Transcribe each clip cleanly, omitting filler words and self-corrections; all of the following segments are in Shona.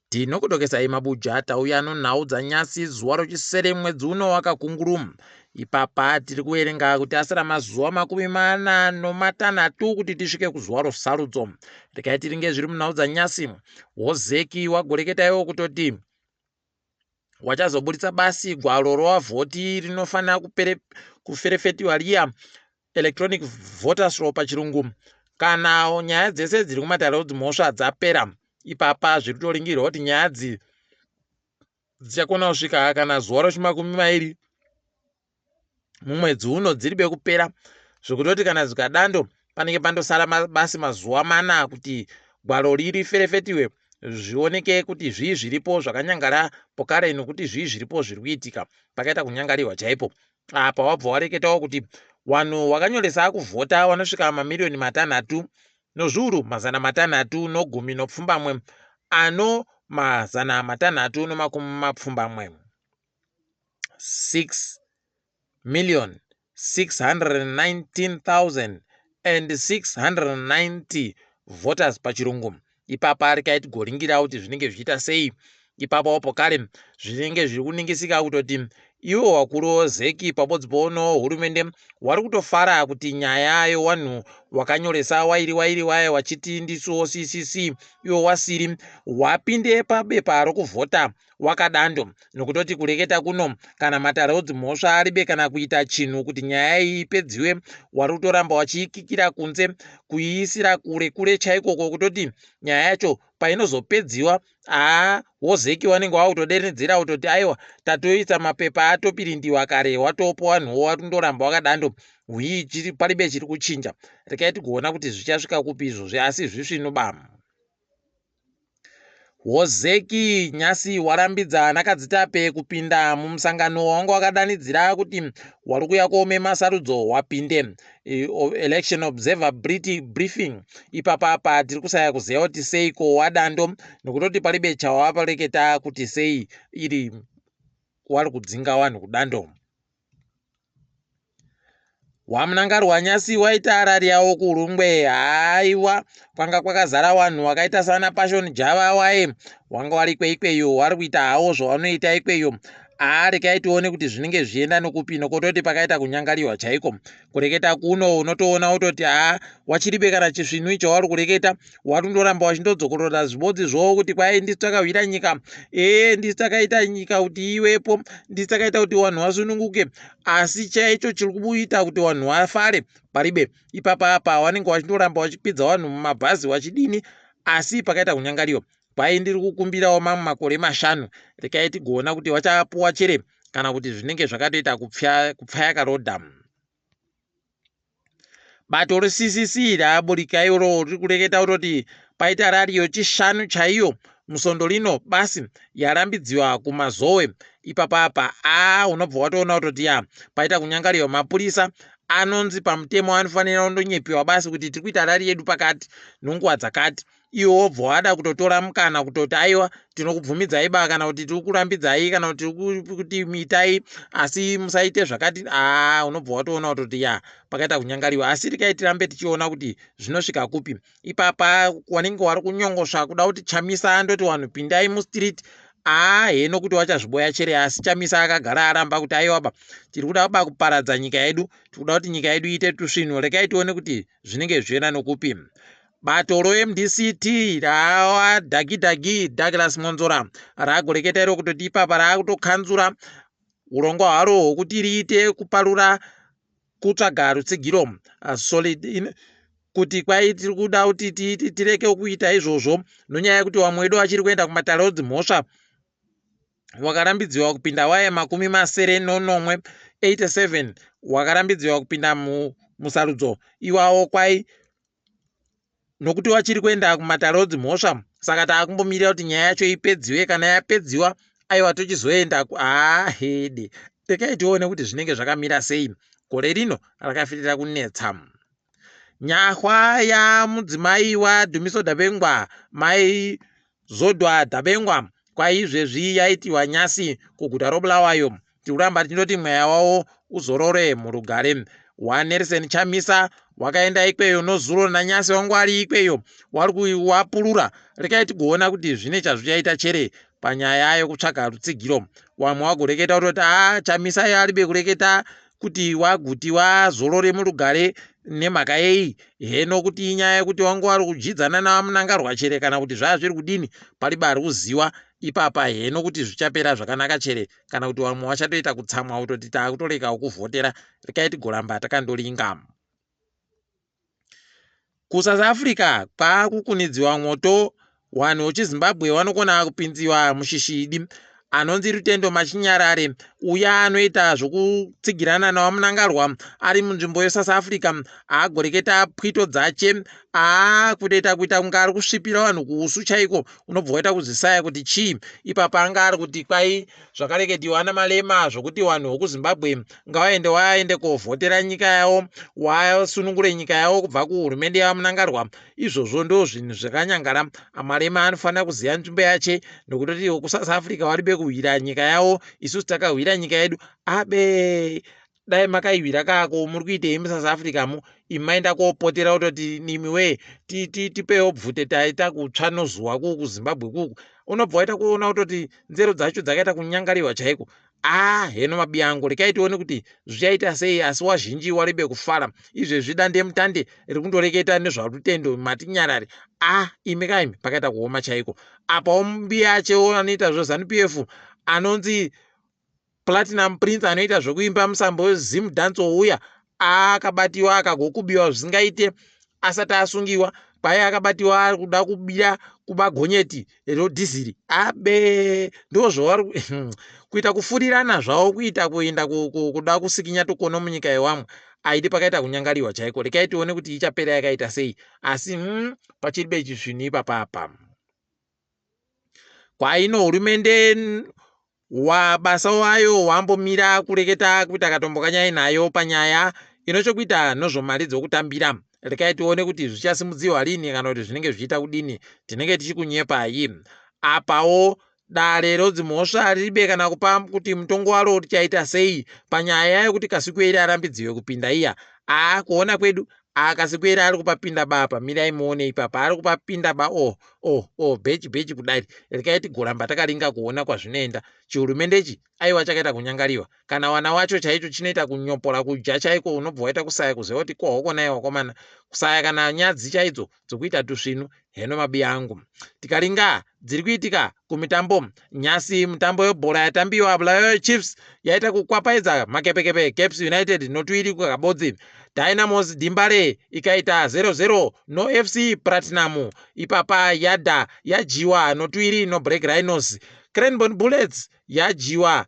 Tinokudokesai maBuja tauya nhau dzanyasi zuwa rochisere mwedzi uno wa Kakunguru. Ipapa tiri kuerenga kuti asara mazuva 46 kuti tisvike kuzuwa rosarudzo. Rekai tiringe zviri nhau dzanyasi. Wozeki wagoreketaiwo kutoti wachazobuditsa basi gwaro rovhavhoti rinofana kuferefetiwa riya electronic voters roll pachirungu. Kana nyaya dzese dziri kumatarauzi mhosva dzapera, ipapa zviri kutoringirwa kuti nyaya dzichakona kusvika kana zuwa rochi20 mumwedzi uno dziribe kupera, zvekutoti kana zvikadando panenge pandosara basi mazuva 4 kuti gwaro riri ferefetiwe, zvioneke kuti zvii zviripo zvakanyangara pokare nokuti zvii zviripo zviri kuitika. Pakaita kunyangariwa chaipo. Apa wabva wareketawo kuti wanhu wakanyoresa kuvhota wanosvika mamiliyoni 6 nozviuru 610 ano 620 6,619,690 voters pachirungu. Ipapa rikaiti goringira kuti zvinenge zvichiita sei. Ipapa wapo kare zvinenge zviri kuningisika kutoti iwo wakuru zeki pabodzi pono hurumende wari kutofara kuti nyaya yewanhu wakanyoresa wairi waye wachiti ndisuwo CCC iwo wasiri wapinde pabepa rokuvhota wakadando, nokutoti kureketa kuno kana mataraudzi mhosva aribe kana kuita chinhu kuti nyaya iyi ipedziwe, wari kutoramba wachiikikira kunze kuiisira kure chaikoko, kutoti nyaya yacho painozopedziwa wozeki wanenge wakutoderedzera kutoti aiwa tatoisa mapepa atopirindiwa kare watopo wanhuwo watondoramba wakadando chiri paribe chiri kuchinja. Rekai tigoona kuti zvichasvika kupi izvozvi, asi zvisvinoba. Wozeki nyasi warambidza nakadzitape kupinda mumusangano wanga wakadanidzira kuti wari kuya koomema sarudzo wapinde election observer briefing. Ipapa tiri kusaya kuziva kuti seiko wadando, nokutoti paribe chawapareketa kuti sei iri wari kudzinga wanhu kudando. Wamunangari wanyasi waita arari yawo kurungwe. Haiwa, kwanga kwakazara wanhu wakaita sana Passion Java waye wanga wari ikweyo wari kuita hawo zvawanoita ikweyo. Rekai tione kuti zvinenge zvienda nokupi, nokutoti pakaita kunyangariwa chaiko. Kureketa kuno unotoona utoti wachiribe kana chisvinhu icho wari kureketa watondoramba wachindodzokorora zvibodzi zvowo kuti kwayi ndisi takawira nyika, ndisi takaita nyika kuti iwepo, ndisi takaita kuti wanhu wasununguke, asi chaicho chiri kubuita kuti wanhu wafare paribe. Ipapa wanenge wachindoramba wachikwidza wanhu mumabhazi wachidini, asi pakaita kunyangariwa. Kwayi ndiri kukumbirawo mamwe makore 5 rekai tigoona kuti wachapuwa chere kana kuti zvinenge zvakatoita kupfa yakarodha. Bato reCCC raburika iro riri kureketa kuti paita rari yochi5 chaiyo musondo rino basi yarambidziwa kuMazowe. Ipapa unobva watoona kuti paita kunyangariwa. Mapurisa anonzi pamutemo anofanira kundonyepiwa basi kuti tiri kuita rari yedu pakati nonguva dzakati. Iwo wobva wada kutotora mukana kutoti aiwa tinokubvumidzai kana kuti tiri kurambidzai kana kuti mitai asi musaite zvakati. Unobva watoona kuti pakaita kunyangariwa, asi rekai tirambe tichiona kuti zvinosvika kupi. Ipapa wanenge wari kunyongosva kuda kuti Chamisa andoti wanhu pindai mustriti. Heno kuti wachazviboya chere, asi Chamisa akagara aramba kuti aiwa tiri kuda kuparadza nyika yedu, tiri kuda kuti nyika yedu iite tusvinhu. Rekai tione kuti zvinenge zvichienda nokupi. Bato MDC T dhagi Douglas Monzora ragoreketa iro kutoti ipapa raakutokanzura urongwa hwaro hwokuti riite kuparura kutsvaga rutsigiro solid, kuti kwayi tiri kuda kuti tireke kuita izvozvo nonyaya yekuti wamwe wedu achiri kuenda kumataraudzi mhosva wakarambidziwa kupinda waye 87 wakarambidziwa kupinda musarudzo iwawo kwayi nokuti wachiri kuenda kumataraudzi mhosva. Saka taakumbomirira kuti nyaya yacho ipedziwe, kana yapedziwa aiwa tochizoenda hede. Rekai tione kuti zvinenge zvakamira sei. Gore rino rakafirira kunetsa. Nyahwa yamudzimai waDhumiso Dabengwa mai Zodwa Dabengwa kwayi izvezvi yaitiwa nyasi kuguta roBulawayo. Tiri kuramba tichindoti mweya wawo uzorore murugare. waNelson Chamisa wakaenda ikweyo, noZuro naNyasi wangu ari ikweyo wapurura. Rekai tigoona kuti zvine chazvichaita chere panyaya yokutsvaga rutsigiro. Wamwe wagoreketa kuti Chamisa aribe kureketa kuti waguti wazorore murugare nemhaka yei, heno kuti inyaya yekuti wangu ari kujidzana naMunangarwa chere kana kuti zvazviri kudini, pariba ari kuziva ipapa heno kuti zvichapera zvakanaka chere kana kuti wamwe wachatoita kutsamwa utoti takutoreka ukuvhotera. Rekai tigoramba takandolinga. kuSouth Africa kwakukunidziwa mwoto, vanhu vechiZimbabwe vanokona kupinziwa mushishidi. Anonzi Rutendo Machinyarare uya anoita zvokutsigirana naMunangarwa ari munzvimbo yeSouth Africa agoreketa pwito dzache kutoita kuita kunge ari kusvipira vanhu kuusu chaiko, unobva waita kuzisaya kuti chii. Ipapa anga ari kuti kwai zvakareketiwa naMalema zvokuti vanhu vekuZimbabwe ngavaende kovhotera nyika yavo, wasunungure nyika yavo kubva kuhurumende yaMunangarwa. Izvozvo ndo zvinhu zvakanyangara. Malema anofanira kuziva nzvimbo yache, nokutoti kuSouth Africa varibe kuhwira nyika yavo, isusu takahwira nyika yedu. Dai makaihwira kako muri kuitei muSouth Africa mu, imaenda kopotera kutoti nimiwe tipewo bvute taita kutsva nozuva kuZimbabwe kuku. Unobva waita kuona kutoti nzero dzacho dzakaita kunyangariwa chaiko. Heno mabiango, rekai tione kuti zvichaita sei, asi wazhinji waribe kufara. Izvezvi dande mutande rikundoreketa nezvaRutendo Machinyarare. Ime kaimi pakaita kuoma chaiko. Apa Mbuya achewo anoita zvoZANU-PF anonzi Platinum Prince anoita zvokuimba musambo weZim Dancehall uya akabatiwa akagokubiwa zvisingaite asati asungiwa. Kwayi akabatiwa ari kuda kubira kubagonyeti rodhiziri. Ndozvo kuita kufurirana zvavo, kuita kuenda kuda kusikinya tokono munyika yewamwe. Aidi pakaita kunyangariwa chaiko. Rekai tione kuti ichapera yakaita sei, asi pachiribe chizvini ipapapa. Kwaino hurumende basa wayo wambomira kureketa kuita katombo kanyai nayo panyaya inochokuita nozvomari dzokutambira. Rekai tione kuti zvichasimudziwa rini kana kuti zvinenge zvichiita kudini. Tinenge tichikunyepai. Apawo dare rodzimhosva riribe kana kupa kuti mutongo waro richaita sei panyaya yokuti Kasikwere arambidziwe kupinda iya. Kuona kwedu Kasikwere ari kupapinda bapa, mirai muone ipapa ari kupapinda bechi kudai. Rekai tigoramba takaringa kuona kwazvinoenda. Chihurumendechi aiwa chakaita kunyangariwa. Kana wana wacho chaicho chinoita kunyopora kuja chaiko, unobva waita kusaya kuziva kuti kohokona wakomana kusaya kana nyadzi chaidzo dzokuita tusvinu. Heno mabi angu, tikaringa dziri kuitika kumitambo nyasi, mitambo yebhora yatambiwa Bulawayo Chiefs yaita kukwapaidza makepekepe Caps United notuiri kukabodzi. Dynamos Dimbare ikaita 0-0 no FC Platinum. Ipapa yajiwa notuiri no Black Rhinos. Cranbourne Bullets yajiwa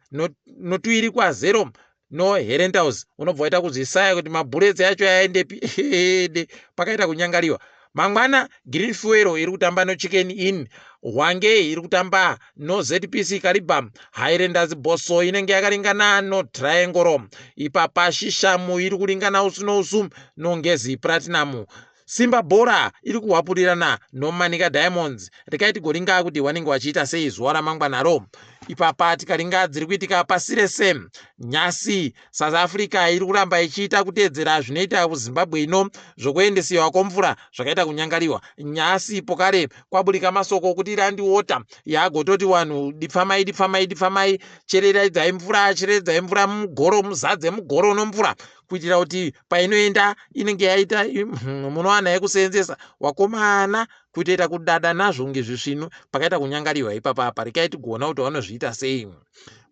notuiri kwa 0 no Herentals. Unobva waita kuzisaya kuti maBullets yacho yaendepi. Pakaita kunyangariwa. Mangwana Green Fuero iri kutamba no Chicken Inn. Hwange iri kutamba no ZPC Karibam. Highlanders Boso inenge yakaringana no Triangle. Ipapa Shishamu iri kuringana usu no usu no Ngezi Platinum. Simba Bora iri kuwapurirana no Manika Diamonds. Rekai tigoringa kuti wanenge wachiita sei zuva ramangwanaro. Ipapa tikaringa dziri kuitika pasi rese. Nyasi South Africa iri kuramba ichiita kuteedzera zvinoita kuZimbabwe ino zvokuendesiwa kwemvura zvakaita kunyangariwa. Nyasi pokare kwaburika masoko kuti irandiwota yagototi vanhu dipfamai chereredzai mvura mugoro, muzadze mugoro nomvura, kuitira kuti painoenda inenge yaita munowana yekuseenzesa wakomana kutoita kudada nazvo ngezvisvinu. Pakaita kunyangariwa ipapa. Rekai tigona kuti vanozviita sei.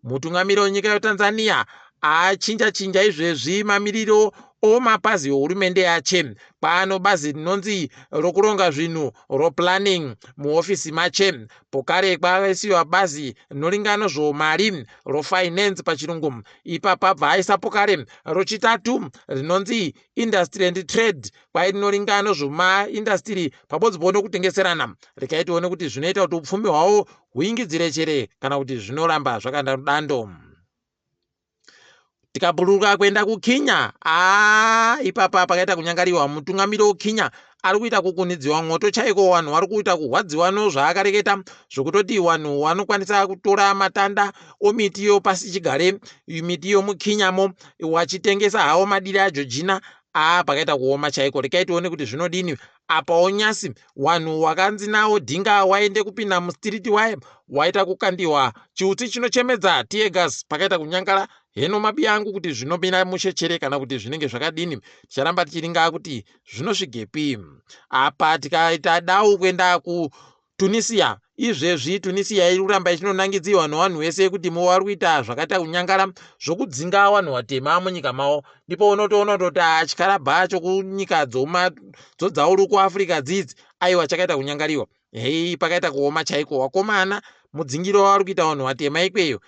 Mutungamiri wenyika yeTanzania achinja izvezvi mamiriro omapazi ehurumende yache. Pano bazi rinonzi rokuronga zvinhu roplanning muofisi mache. Pokare kwavaisiwa bazi rinoringana zvomari rofinance pachirungu. Ipapa bva aisa pokare rochitatu rinonzi industry and trade, kwai rinoringana zvomaindastiri pabodzi nokutengeserana. Rekai tione kuti zvinoita kuti upfumi hwavo huingidzire chere kana kuti zvinoramba zvakanda dando. Tikaburuka kuenda kuKenya, ipapa pakaita kunyangariwa. Mutungamiri weKenya ari kuita kukunidziwa mwoto chaiko, vanhu vari kuita kurwadziwa nozvaakareketa zvokutoti vanhu vanokwanisa kutora matanda omiti pasi chigare, miti yomukinyamo, wachitengesa hawo madiri ajojina. Pakaita kuoma chaiko. Rekai tione kuti zvinodini apawo nyasi. Vanhu wakanzi nawo dhinga waende kupinda mustriti waye waita kukandiwa chiutsi chinochemedza tiegas, pakaita kunyangara. Heno mabi angu kuti zvinopinda mushechere kana kuti zvinenge zvakadini, ticharamba tichiringa kuti zvinosvigepi. Apa tikaita dau kuenda kuTunisia, izvezvi Tunisia iri kuramba ichinonangidziwa nevanhu vese kuti vari kuita zvakaita kunyangara zvokudzinga vanhu vatema munyika mavo. Ndipo unotoona kuti chikarabha chokunyika dzodzauru kuAfrica dzidzi aiwa chakaita kunyangariwa. Hei, pakaita kuoma chaiko. Wakomana mudzingiro vari kuita vanhu vatema ikweyo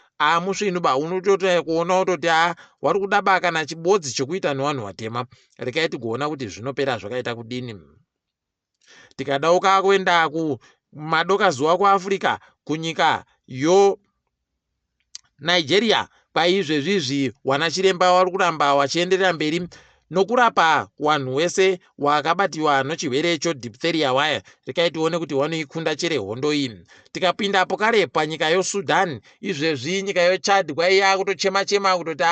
musvinuba unotota kuona utoti vari kudaba kana chibodzi chokuita nevanhu vatema. Rekai tigoona kuti zvinopera zvakaita kudini. Tikadauka kuenda kumadokazuva kuAfrica, kunyika Nigeria, paizvezvizvi wanachiremba vari kuramba vachienderera mberi nokurapa wanhu wese wakabatiwa nochirwere chodiptheria waya. Rekai tione kuti vanoikunda chere hondo iyi. Tikapinda pokare panyika yoSudan, izvezvi nyika yoChad kwaiya kutochema kutoti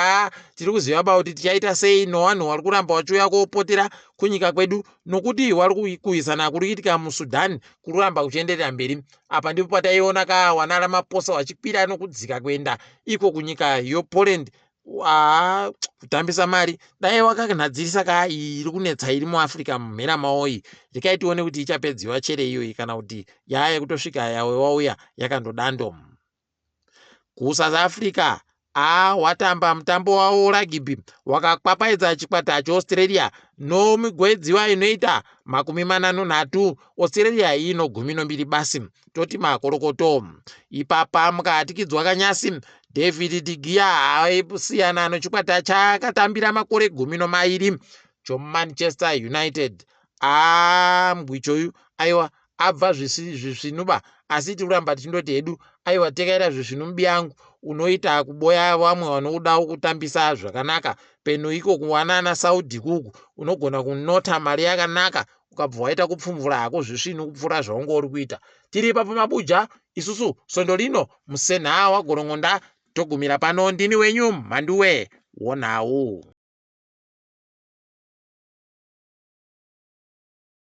tiri kuziva kuti tichaita sei nevanhu vari kuramba vachiuya kopotera kunyika kwedu, nokuti vari kuisana kuri kuitika muSudan kuramba kuchienderera mberi. Apa ndipo pataiona wana Ramaphosa vachikwira nokudzika kuenda iko kunyika yoPoland kutambisa mari. Dai wakanadzirisa iri kunetsa iri muAfrica mumhera mawo iyi. Rekai tione kuti ichapedziwa chere iyoyi kana kuti yaya kutosvika yawe wauya yakandodando. kuSouth Africa watamba mutambo wawo rugby wakakwapaidza chikwata cheAustralia nomigwedziwa inoita 43. Australia ino 12 basi, toti makorokoto. Ipapa mukatikidzwa kanyasi David de Gea aisiyana nechikwata chakatambira makore 12 choManchester United. Mbwichoyu aiwa abva zvisvinuba, asi tiramba tichindoti hedu aiwa tekaita zvisvinu mubiyangu unoita kuboya vamwe vanoda kutambisa zvakanaka. Peno iko kuwanana Saudi kuku unogona kunota mari yakanaka ukabva waita kupfumvura hako zvisvinu kupfuura zvaungori kuita. Tiri ipapo mabuja, isusu sondo lino musenha wagorongonda togumira pano. Ndini wenyu MHANDUWE WeNhau.